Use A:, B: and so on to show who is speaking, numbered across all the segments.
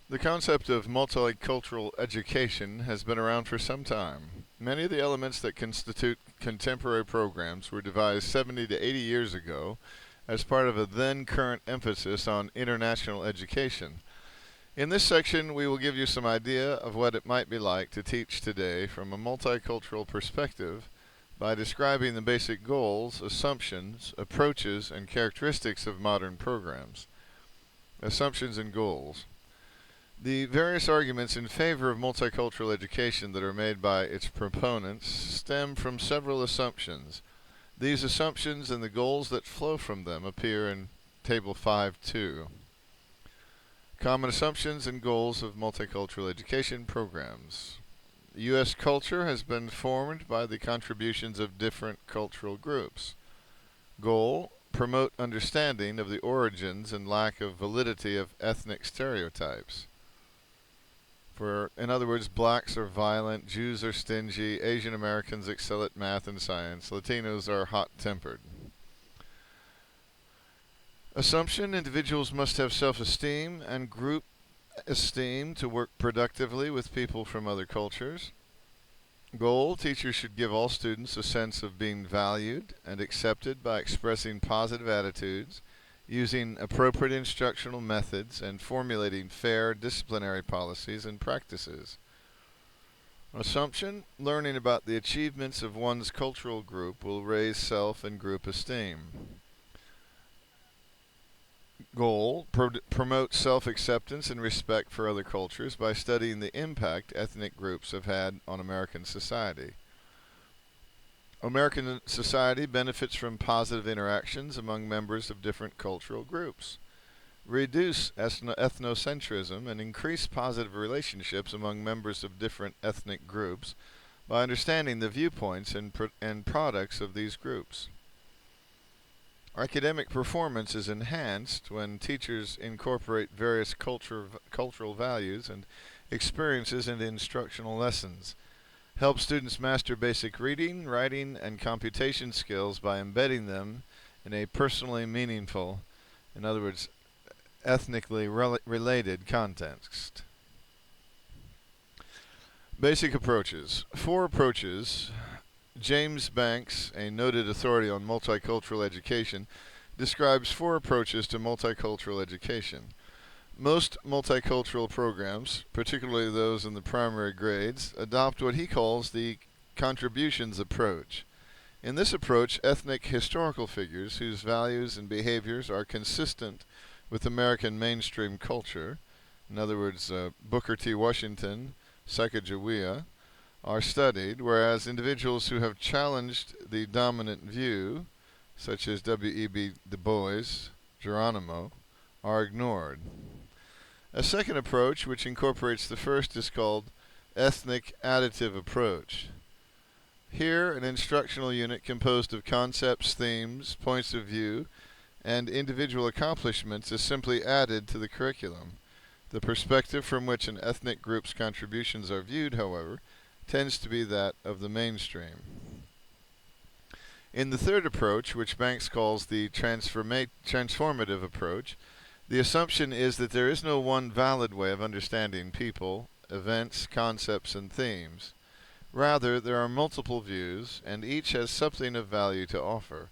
A: The concept of multicultural education has been around for some time. Many of the elements that constitute contemporary programs were devised 70 to 80 years ago as part of a then current emphasis on international education. In this section, we will give you some idea of what it might be like to teach today from a multicultural perspective by describing the basic goals, assumptions, approaches, and characteristics of modern programs. Assumptions and goals. The various arguments in favor of multicultural education that are made by its proponents stem from several assumptions. These assumptions and the goals that flow from them appear in Table 5.2. Common assumptions and goals of multicultural education programs. U.S. culture has been formed by the contributions of different cultural groups. Goal: promote understanding of the origins and lack of validity of ethnic stereotypes. In other words, blacks are violent, Jews are stingy, Asian Americans excel at math and science, Latinos are hot-tempered. Assumption: individuals must have self-esteem and group esteem to work productively with people from other cultures. Goal: teachers should give all students a sense of being valued and accepted by expressing positive attitudes, using appropriate instructional methods, and formulating fair disciplinary policies and practices. Assumption: learning about the achievements of one's cultural group will raise self and group esteem. Goal: promote self-acceptance and respect for other cultures by studying the impact ethnic groups have had on American society. American society benefits from positive interactions among members of different cultural groups. Reduce ethnocentrism and increase positive relationships among members of different ethnic groups by understanding the viewpoints and products of these groups. Academic performance is enhanced when teachers incorporate various cultural values and experiences into instructional lessons. Help students master basic reading, writing, and computation skills by embedding them in a personally meaningful, in other words, ethnically related context. Basic approaches. 4 approaches. James Banks, a noted authority on multicultural education, describes 4 approaches to multicultural education. Most multicultural programs, particularly those in the primary grades, adopt what he calls the contributions approach. In this approach, ethnic historical figures whose values and behaviors are consistent with American mainstream culture, in other words, Booker T. Washington, Sacagawea, are studied, whereas individuals who have challenged the dominant view, such as W.E.B. Du Bois, Geronimo, are ignored. A second approach, which incorporates the first, is called ethnic additive approach. Here, an instructional unit composed of concepts, themes, points of view, and individual accomplishments is simply added to the curriculum. The perspective from which an ethnic group's contributions are viewed, however, tends to be that of the mainstream. In the third approach, which Banks calls the transformative approach, the assumption is that there is no one valid way of understanding people, events, concepts, and themes. Rather, there are multiple views, and each has something of value to offer.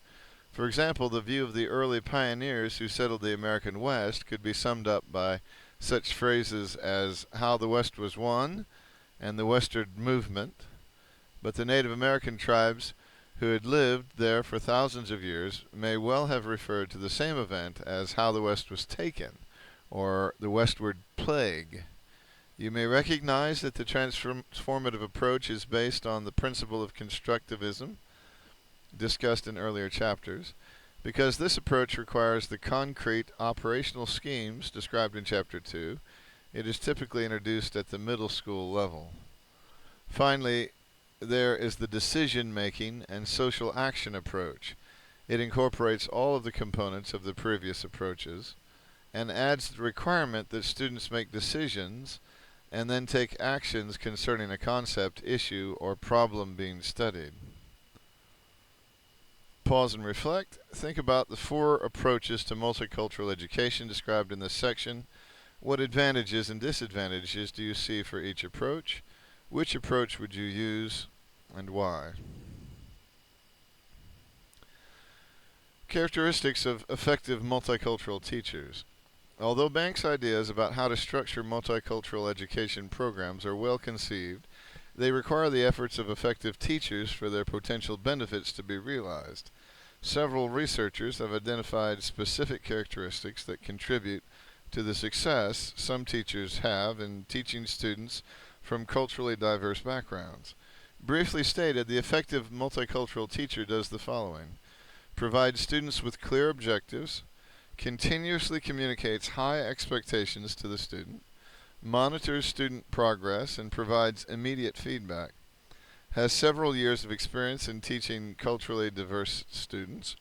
A: For example, the view of the early pioneers who settled the American West could be summed up by such phrases as how the West was won and the Westward Movement, but the Native American tribes who had lived there for thousands of years may well have referred to the same event as how the West was taken, or the Westward Plague. You may recognize that the transformative approach is based on the principle of constructivism, discussed in earlier chapters, because this approach requires the concrete operational schemes described in Chapter 2. It is typically introduced at the middle school level. Finally, there is the decision-making and social action approach. It incorporates all of the components of the previous approaches and adds the requirement that students make decisions and then take actions concerning a concept, issue, or problem being studied. Pause and reflect. Think about the 4 approaches to multicultural education described in this section. What advantages and disadvantages do you see for each approach? Which approach would you use and why? Characteristics of effective multicultural teachers. Although Banks' ideas about how to structure multicultural education programs are well conceived, they require the efforts of effective teachers for their potential benefits to be realized. Several researchers have identified specific characteristics that contribute to the success some teachers have in teaching students from culturally diverse backgrounds. Briefly stated, the effective multicultural teacher does the following: provides students with clear objectives, continuously communicates high expectations to the student, monitors student progress, and provides immediate feedback, has several years of experience in teaching culturally diverse students,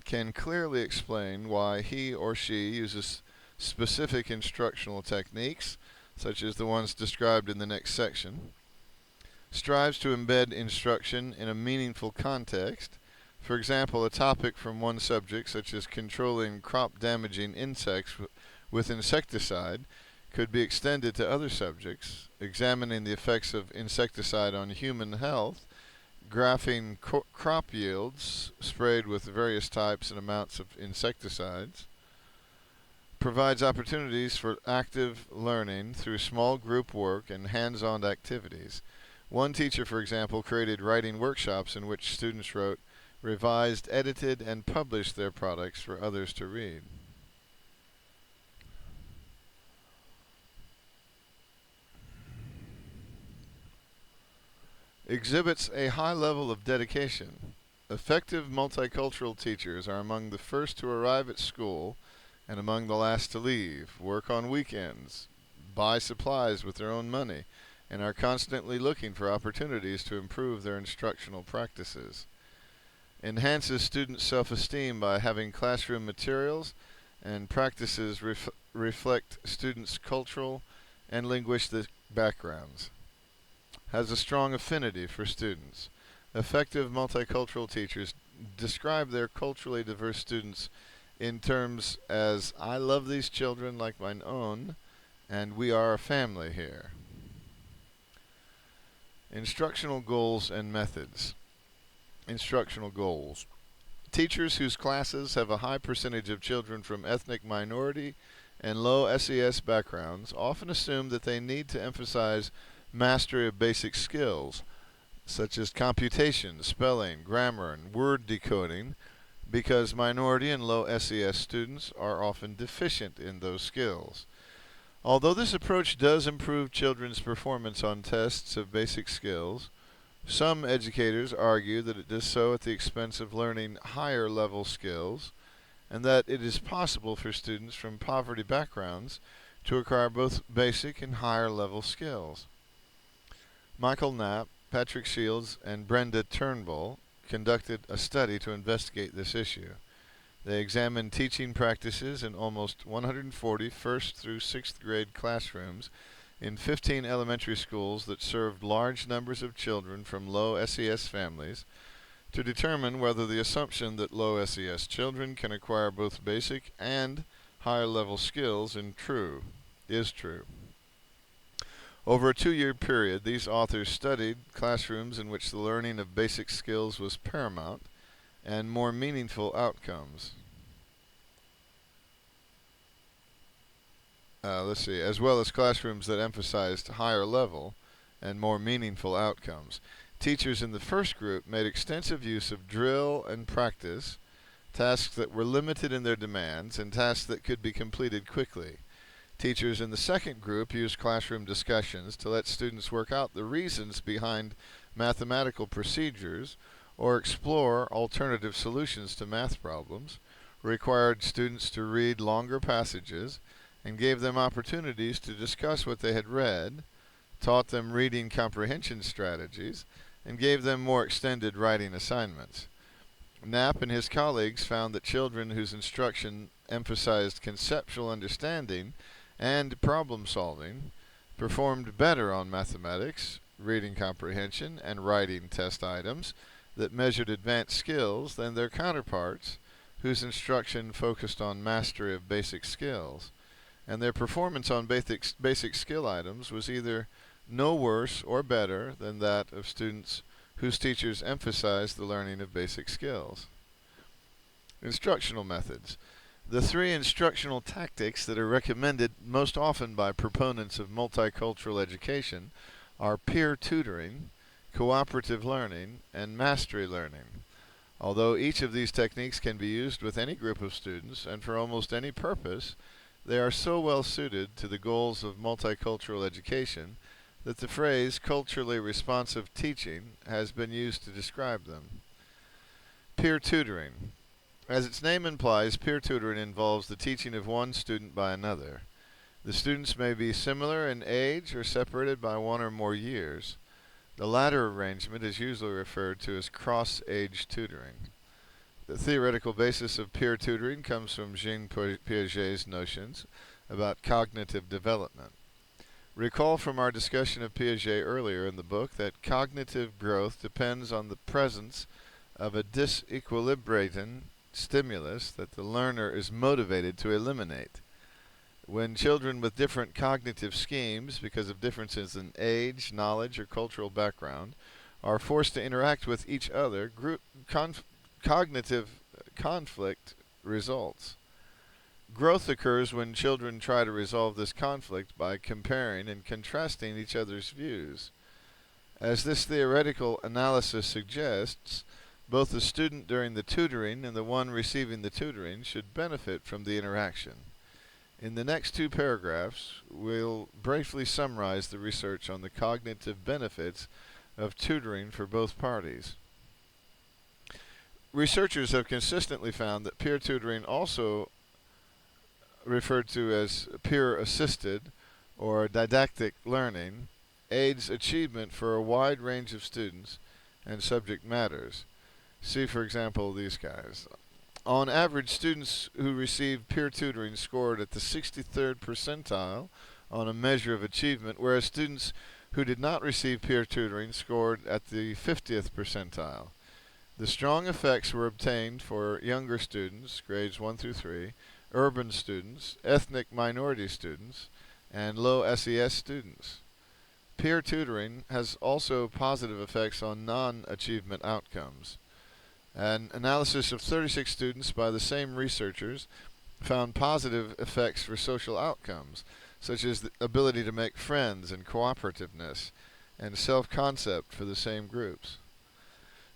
A: can clearly explain why he or she uses specific instructional techniques, such as the ones described in the next section, strives to embed instruction in a meaningful context. For example, a topic from one subject, such as controlling crop-damaging insects with insecticide, could be extended to other subjects, examining the effects of insecticide on human health, graphing crop yields sprayed with various types and amounts of insecticides, provides opportunities for active learning through small group work and hands-on activities. One teacher, for example, created writing workshops in which students wrote, revised, edited, and published their products for others to read. Exhibits a high level of dedication. Effective multicultural teachers are among the first to arrive at school and among the last to leave, work on weekends, buy supplies with their own money, and are constantly looking for opportunities to improve their instructional practices. Enhances students' self-esteem by having classroom materials and practices reflect students' cultural and linguistic backgrounds. Has a strong affinity for students. Effective multicultural teachers describe their culturally diverse students in terms as, I love these children like mine own, and we are a family here. Instructional goals and methods. Instructional goals. Teachers whose classes have a high percentage of children from ethnic minority and low SES backgrounds often assume that they need to emphasize mastery of basic skills, such as computation, spelling, grammar, and word decoding, because minority and low SES students are often deficient in those skills. Although this approach does improve children's performance on tests of basic skills, some educators argue that it does so at the expense of learning higher level skills, and that it is possible for students from poverty backgrounds to acquire both basic and higher level skills. Michael Knapp, Patrick Shields, and Brenda Turnbull conducted a study to investigate this issue. They examined teaching practices in almost 140 first through 6th grade classrooms in 15 elementary schools that served large numbers of children from low SES families to determine whether the assumption that low SES children can acquire both basic and higher level skills is true. Over a 2-year period, these authors studied classrooms in which the learning of basic skills was paramount and more meaningful outcomes. As well as classrooms that emphasized higher level and more meaningful outcomes. Teachers in the first group made extensive use of drill and practice, tasks that were limited in their demands and tasks that could be completed quickly. Teachers in the second group used classroom discussions to let students work out the reasons behind mathematical procedures or explore alternative solutions to math problems, required students to read longer passages, and gave them opportunities to discuss what they had read, taught them reading comprehension strategies, and gave them more extended writing assignments. Knapp and his colleagues found that children whose instruction emphasized conceptual understanding and problem solving performed better on mathematics, reading comprehension, and writing test items that measured advanced skills than their counterparts whose instruction focused on mastery of basic skills. and their performance on basic skill items was either no worse or better than that of students whose teachers emphasized the learning of basic skills. Instructional methods. The three instructional tactics that are recommended most often by proponents of multicultural education are peer tutoring, cooperative learning, and mastery learning. Although each of these techniques can be used with any group of students and for almost any purpose, they are so well suited to the goals of multicultural education that the phrase culturally responsive teaching has been used to describe them. Peer tutoring. As its name implies, peer tutoring involves the teaching of one student by another. The students may be similar in age or separated by 1 or more years. The latter arrangement is usually referred to as cross-age tutoring. The theoretical basis of peer tutoring comes from Jean Piaget's notions about cognitive development. Recall from our discussion of Piaget earlier in the book that cognitive growth depends on the presence of a disequilibrating stimulus that the learner is motivated to eliminate. When children with different cognitive schemes, because of differences in age, knowledge, or cultural background, are forced to interact with each other, cognitive conflict results. Growth occurs when children try to resolve this conflict by comparing and contrasting each other's views. As this theoretical analysis suggests, both the student during the tutoring and the one receiving the tutoring should benefit from the interaction. In the next 2 paragraphs, we'll briefly summarize the research on the cognitive benefits of tutoring for both parties. Researchers have consistently found that peer tutoring, also referred to as peer-assisted or didactic learning, aids achievement for a wide range of students and subject matters. See, for example, these guys. On average, students who received peer tutoring scored at the 63rd percentile on a measure of achievement, whereas students who did not receive peer tutoring scored at the 50th percentile. The strong effects were obtained for younger students, grades 1 through 3, urban students, ethnic minority students, and low SES students. Peer tutoring has also positive effects on non-achievement outcomes. An analysis of 36 students by the same researchers found positive effects for social outcomes, such as the ability to make friends and cooperativeness, and self-concept for the same groups.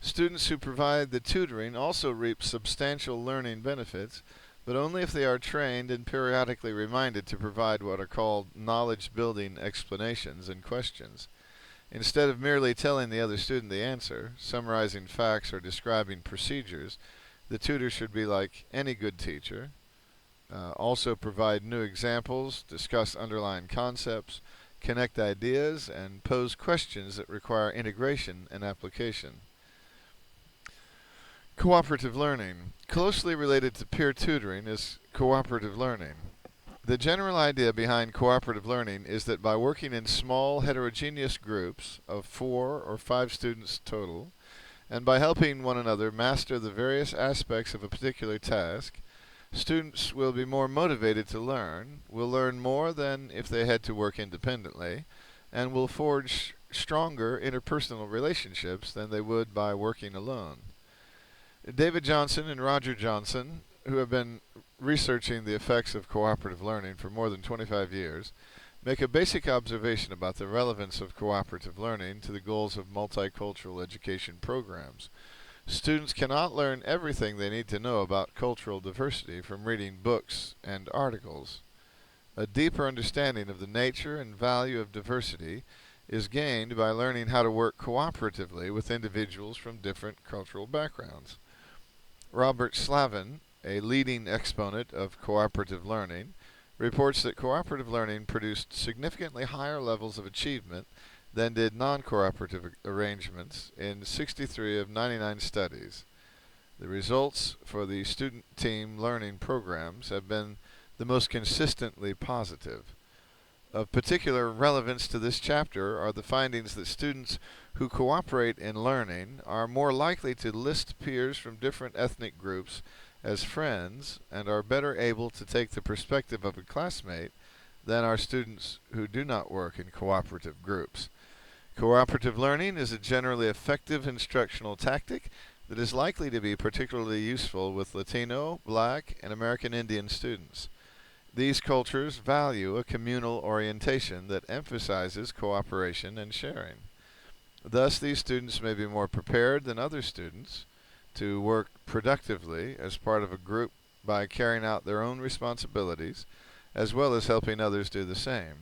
A: Students who provide the tutoring also reap substantial learning benefits, but only if they are trained and periodically reminded to provide what are called knowledge-building explanations and questions. Instead of merely telling the other student the answer, summarizing facts, or describing procedures, the tutor should be like any good teacher. Also provide new examples, discuss underlying concepts, connect ideas, and pose questions that require integration and application. Cooperative learning. Closely related to peer tutoring is cooperative learning. The general idea behind cooperative learning is that by working in small heterogeneous groups of 4 or 5 students total, and by helping one another master the various aspects of a particular task, students will be more motivated to learn, will learn more than if they had to work independently, and will forge stronger interpersonal relationships than they would by working alone. David Johnson and Roger Johnson, who have been researching the effects of cooperative learning for more than 25 years, make a basic observation about the relevance of cooperative learning to the goals of multicultural education programs. Students cannot learn everything they need to know about cultural diversity from reading books and articles. A deeper understanding of the nature and value of diversity is gained by learning how to work cooperatively with individuals from different cultural backgrounds. Robert Slavin, a leading exponent of cooperative learning, reports that cooperative learning produced significantly higher levels of achievement than did non-cooperative arrangements in 63 of 99 studies. The results for the student team learning programs have been the most consistently positive. Of particular relevance to this chapter are the findings that students who cooperate in learning are more likely to list peers from different ethnic groups as friends and are better able to take the perspective of a classmate than are students who do not work in cooperative groups. Cooperative learning is a generally effective instructional tactic that is likely to be particularly useful with Latino, Black, and American Indian students. These cultures value a communal orientation that emphasizes cooperation and sharing. Thus, these students may be more prepared than other students to work productively as part of a group by carrying out their own responsibilities, as well as helping others do the same.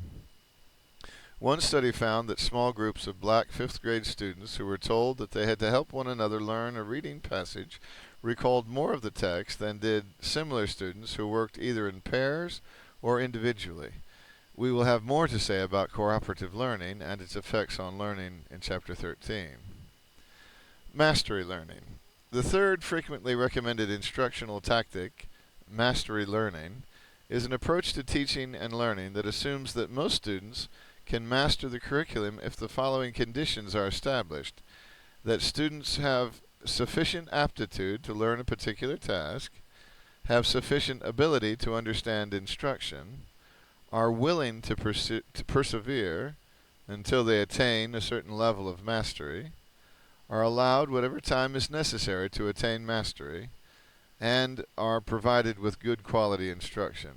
A: One study found that small groups of Black fifth grade students who were told that they had to help one another learn a reading passage recalled more of the text than did similar students who worked either in pairs or individually. We will have more to say about cooperative learning and its effects on learning in Chapter 13. Mastery learning. The third frequently recommended instructional tactic, mastery learning, is an approach to teaching and learning that assumes that most students can master the curriculum if the following conditions are established: that students have sufficient aptitude to learn a particular task, have sufficient ability to understand instruction, are willing to persevere until they attain a certain level of mastery, are allowed whatever time is necessary to attain mastery, and are provided with good quality instruction.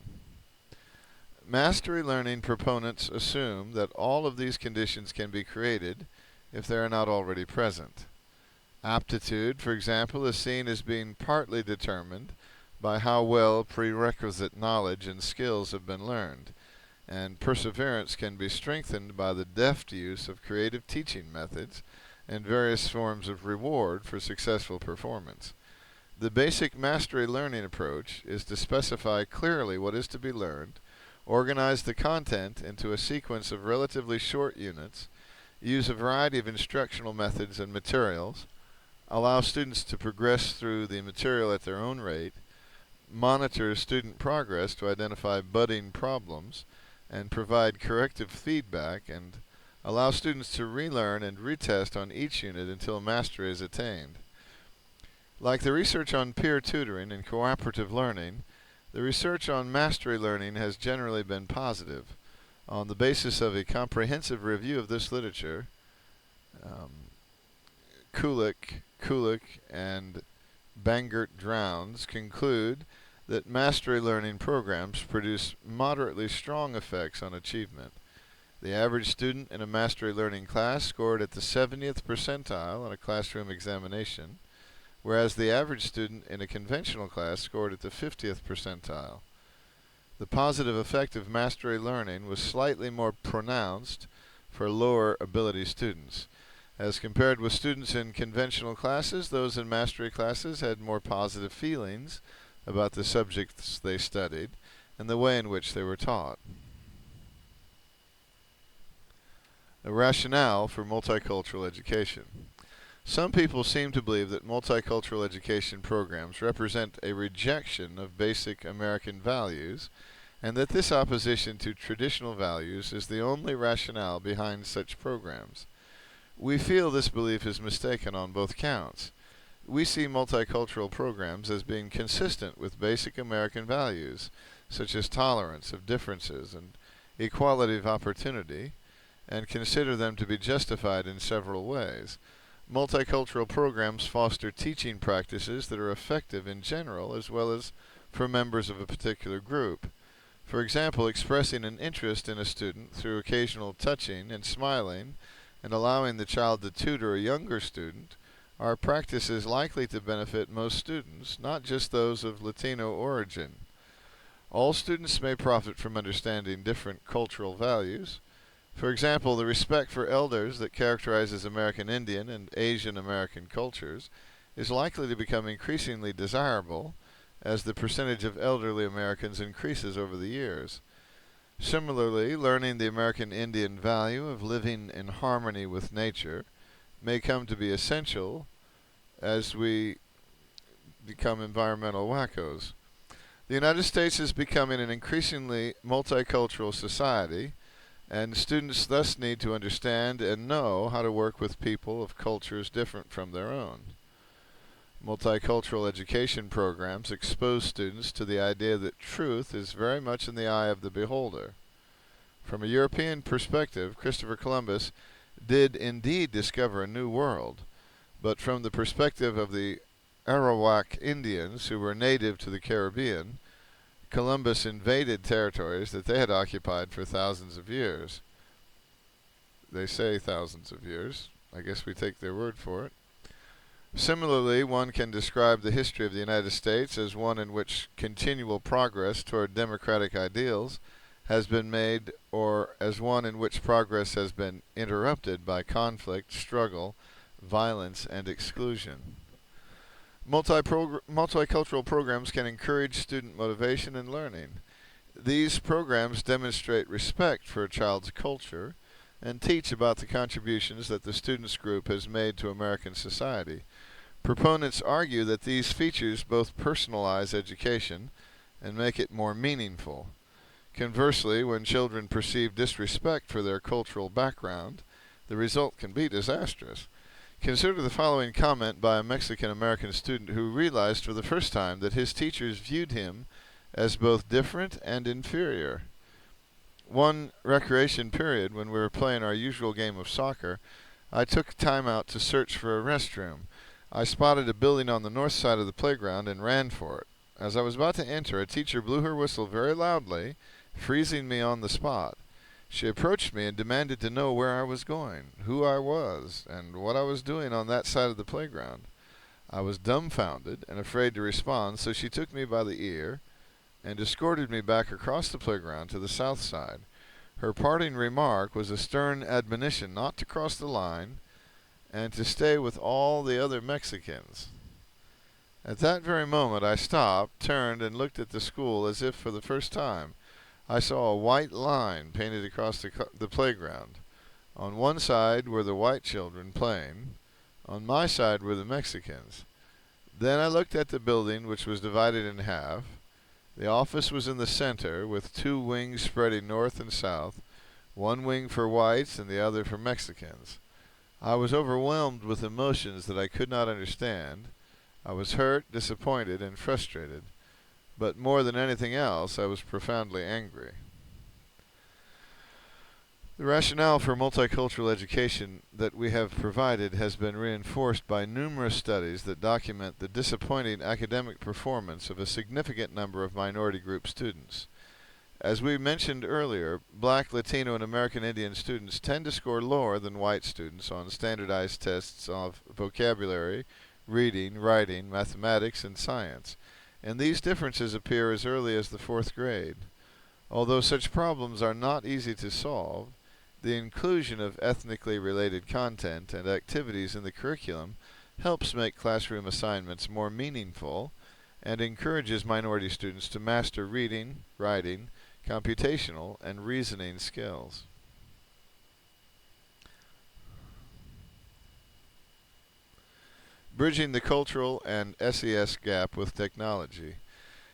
A: Mastery learning proponents assume that all of these conditions can be created if they are not already present. Aptitude, for example, is seen as being partly determined by how well prerequisite knowledge and skills have been learned, and perseverance can be strengthened by the deft use of creative teaching methods and various forms of reward for successful performance. The basic mastery learning approach is to specify clearly what is to be learned, organize the content into a sequence of relatively short units, use a variety of instructional methods and materials, allow students to progress through the material at their own rate, monitor student progress to identify budding problems, and provide corrective feedback, and allow students to relearn and retest on each unit until mastery is attained. Like the research on peer tutoring and cooperative learning, the research on mastery learning has generally been positive. On the basis of a comprehensive review of this literature, Kulik, and Bangert-Drowns conclude that mastery learning programs produce moderately strong effects on achievement. The average student in a mastery learning class scored at the 70th percentile on a classroom examination, whereas the average student in a conventional class scored at the 50th percentile. The positive effect of mastery learning was slightly more pronounced for lower ability students. As compared with students in conventional classes, those in mastery classes had more positive feelings about the subjects they studied and the way in which they were taught. A rationale for multicultural education. Some people seem to believe that multicultural education programs represent a rejection of basic American values, and that this opposition to traditional values is the only rationale behind such programs. We feel this belief is mistaken on both counts. We see multicultural programs as being consistent with basic American values, such as tolerance of differences and equality of opportunity, and consider them to be justified in several ways. Multicultural programs foster teaching practices that are effective in general as well as for members of a particular group. For example, expressing an interest in a student through occasional touching and smiling and allowing the child to tutor a younger student are practices likely to benefit most students, not just those of Latino origin. All students may profit from understanding different cultural values. For example, the respect for elders that characterizes American Indian and Asian American cultures is likely to become increasingly desirable as the percentage of elderly Americans increases over the years. Similarly, learning the American Indian value of living in harmony with nature may come to be essential as we become environmental wackos. The United States is becoming an increasingly multicultural society, and students thus need to understand and know how to work with people of cultures different from their own. Multicultural education programs expose students to the idea that truth is very much in the eye of the beholder. From a European perspective, Christopher Columbus did indeed discover a new world, but from the perspective of the Arawak Indians, who were native to the Caribbean, Columbus invaded territories that they had occupied for thousands of years. They say thousands of years. I guess we take their word for it. Similarly, one can describe the history of the United States as one in which continual progress toward democratic ideals has been made, or as one in which progress has been interrupted by conflict, struggle, violence, and exclusion. Multicultural programs can encourage student motivation and learning. These programs demonstrate respect for a child's culture and teach about the contributions that the students group has made to American society. Proponents argue that these features both personalize education and make it more meaningful. Conversely, when children perceive disrespect for their cultural background, the result can be disastrous. Consider the following comment by a Mexican-American student who realized for the first time that his teachers viewed him as both different and inferior. One recreation period, when we were playing our usual game of soccer, I took time out to search for a restroom. I spotted a building on the north side of the playground and ran for it. As I was about to enter, a teacher blew her whistle very loudly, freezing me on the spot. She approached me and demanded to know where I was going, who I was, and what I was doing on that side of the playground. I was dumbfounded and afraid to respond, so she took me by the ear and escorted me back across the playground to the south side. Her parting remark was a stern admonition not to cross the line and to stay with all the other Mexicans. At that very moment I stopped, turned, and looked at the school as if for the first time. I saw a white line painted across the playground. On one side were the white children playing. On my side were the Mexicans. Then I looked at the building, which was divided in half. The office was in the center, with two wings spreading north and south, one wing for whites and the other for Mexicans. I was overwhelmed with emotions that I could not understand. I was hurt, disappointed, and frustrated. But more than anything else, I was profoundly angry. The rationale for multicultural education that we have provided has been reinforced by numerous studies that document the disappointing academic performance of a significant number of minority group students. As we mentioned earlier, Black, Latino, and American Indian students tend to score lower than white students on standardized tests of vocabulary, reading, writing, mathematics, and science, and these differences appear as early as the 4th grade. Although such problems are not easy to solve, the inclusion of ethnically related content and activities in the curriculum helps make classroom assignments more meaningful and encourages minority students to master reading, writing, computational, and reasoning skills. Bridging the cultural and SES gap with technology.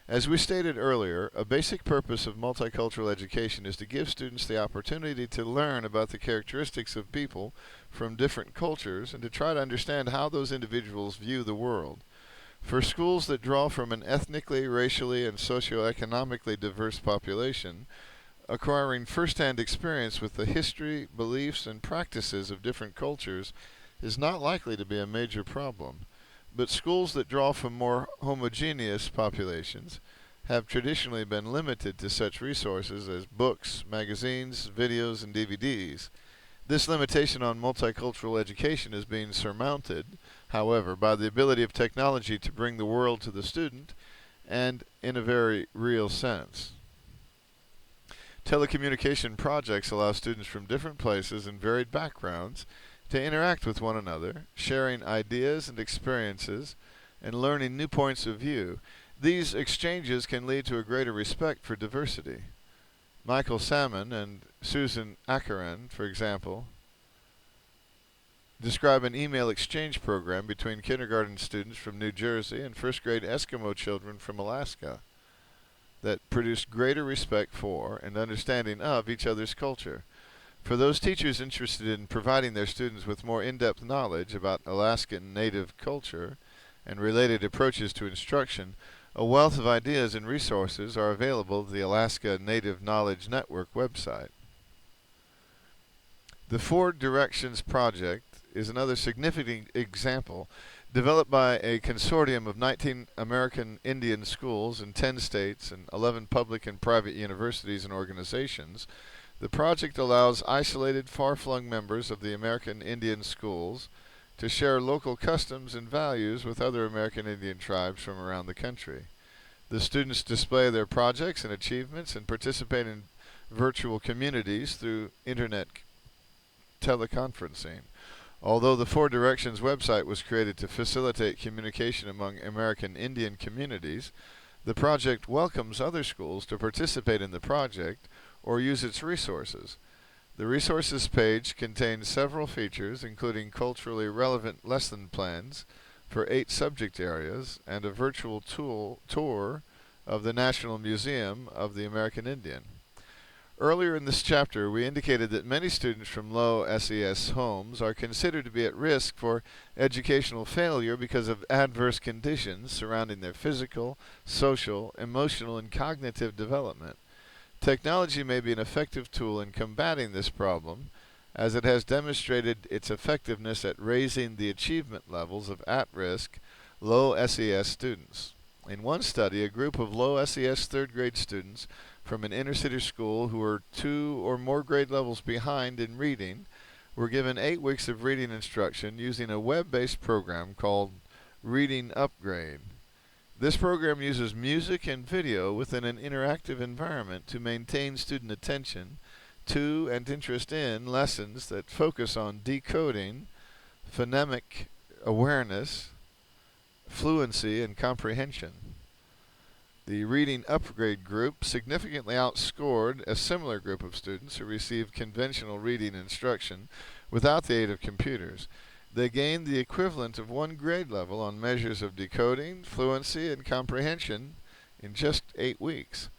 A: As we stated earlier, a basic purpose of multicultural education is to give students the opportunity to learn about the characteristics of people from different cultures and to try to understand how those individuals view the world. For schools that draw from an ethnically, racially, and socioeconomically diverse population, acquiring first-hand experience with the history, beliefs, and practices of different cultures is not likely to be a major problem. But schools that draw from more homogeneous populations have traditionally been limited to such resources as books, magazines, videos, and DVDs. This limitation on multicultural education is being surmounted, however, by the ability of technology to bring the world to the student, and in a very real sense. Telecommunication projects allow students from different places and varied backgrounds to interact with one another, sharing ideas and experiences, and learning new points of view. These exchanges can lead to a greater respect for diversity. Michael Salmon and Susan Akaran, for example, describe an email exchange program between kindergarten students from New Jersey and first-grade Eskimo children from Alaska that produced greater respect for and understanding of each other's culture. For those teachers interested in providing their students with more in-depth knowledge about Alaskan Native culture and related approaches to instruction, a wealth of ideas and resources are available at the Alaska Native Knowledge Network website. The Four Directions Project is another significant example developed by a consortium of 19 American Indian schools in 10 states and 11 public and private universities and organizations. The project allows isolated, far-flung members of the American Indian schools to share local customs and values with other American Indian tribes from around the country. The students display their projects and achievements and participate in virtual communities through internet teleconferencing. Although the Four Directions website was created to facilitate communication among American Indian communities, the project welcomes other schools to participate in the project or use its resources. The resources page contains several features, including culturally relevant lesson plans for 8 subject areas and a virtual tour of the National Museum of the American Indian. Earlier in this chapter, we indicated that many students from low SES homes are considered to be at risk for educational failure because of adverse conditions surrounding their physical, social, emotional, and cognitive development. Technology may be an effective tool in combating this problem, as it has demonstrated its effectiveness at raising the achievement levels of at-risk, low SES students. In one study, a group of low SES third grade students from an inner-city school who were 2 or more grade levels behind in reading were given 8 weeks of reading instruction using a web-based program called Reading Upgrade. This program uses music and video within an interactive environment to maintain student attention to and interest in lessons that focus on decoding, phonemic awareness, fluency, and comprehension. The Reading Upgrade group significantly outscored a similar group of students who received conventional reading instruction without the aid of computers. They gained the equivalent of 1 grade level on measures of decoding, fluency, and comprehension in just 8 weeks.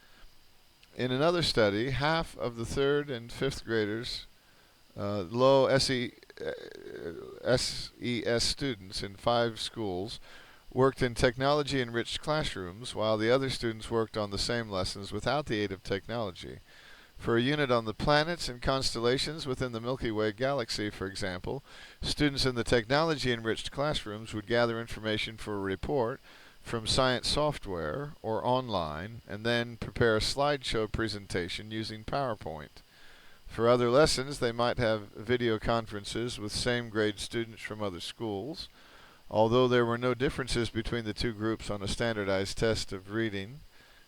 A: In another study, half of the 3rd and 5th graders, low SES students in 5 schools, worked in technology-enriched classrooms, while the other students worked on the same lessons without the aid of technology. For a unit on the planets and constellations within the Milky Way galaxy, for example, students in the technology-enriched classrooms would gather information for a report from science software or online, and then prepare a slideshow presentation using PowerPoint. For other lessons, they might have video conferences with same-grade students from other schools. Although there were no differences between the 2 groups on a standardized test of reading,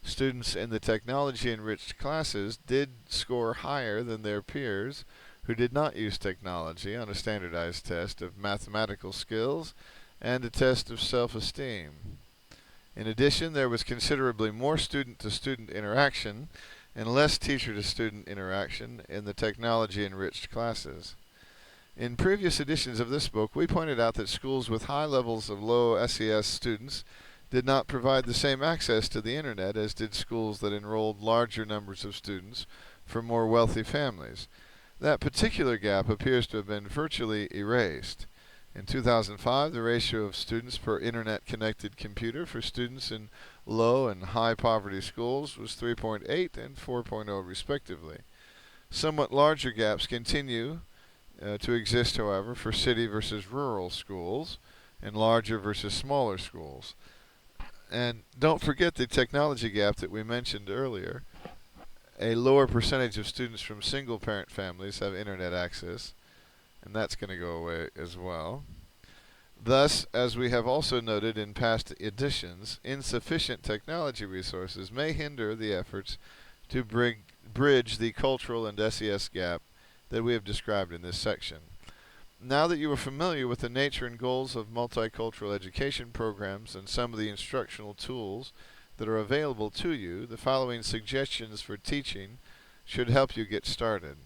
A: students in the technology-enriched classes did score higher than their peers who did not use technology on a standardized test of mathematical skills and a test of self-esteem. In addition, there was considerably more student-to-student interaction and less teacher-to-student interaction in the technology-enriched classes. In previous editions of this book, we pointed out that schools with high levels of low SES students did not provide the same access to the internet as did schools that enrolled larger numbers of students from more wealthy families. That particular gap appears to have been virtually erased. In 2005, the ratio of students per internet-connected computer for students in low and high poverty schools was 3.8 and 4.0 respectively. Somewhat larger gaps continue to exist, however, for city versus rural schools and larger versus smaller schools. And don't forget the technology gap that we mentioned earlier. A lower percentage of students from single-parent families have internet access, and that's going to go away as well. Thus, as we have also noted in past editions, insufficient technology resources may hinder the efforts to bridge the cultural and SES gap that we have described in this section. Now that you are familiar with the nature and goals of multicultural education programs and some of the instructional tools that are available to you, the following suggestions for teaching should help you get started.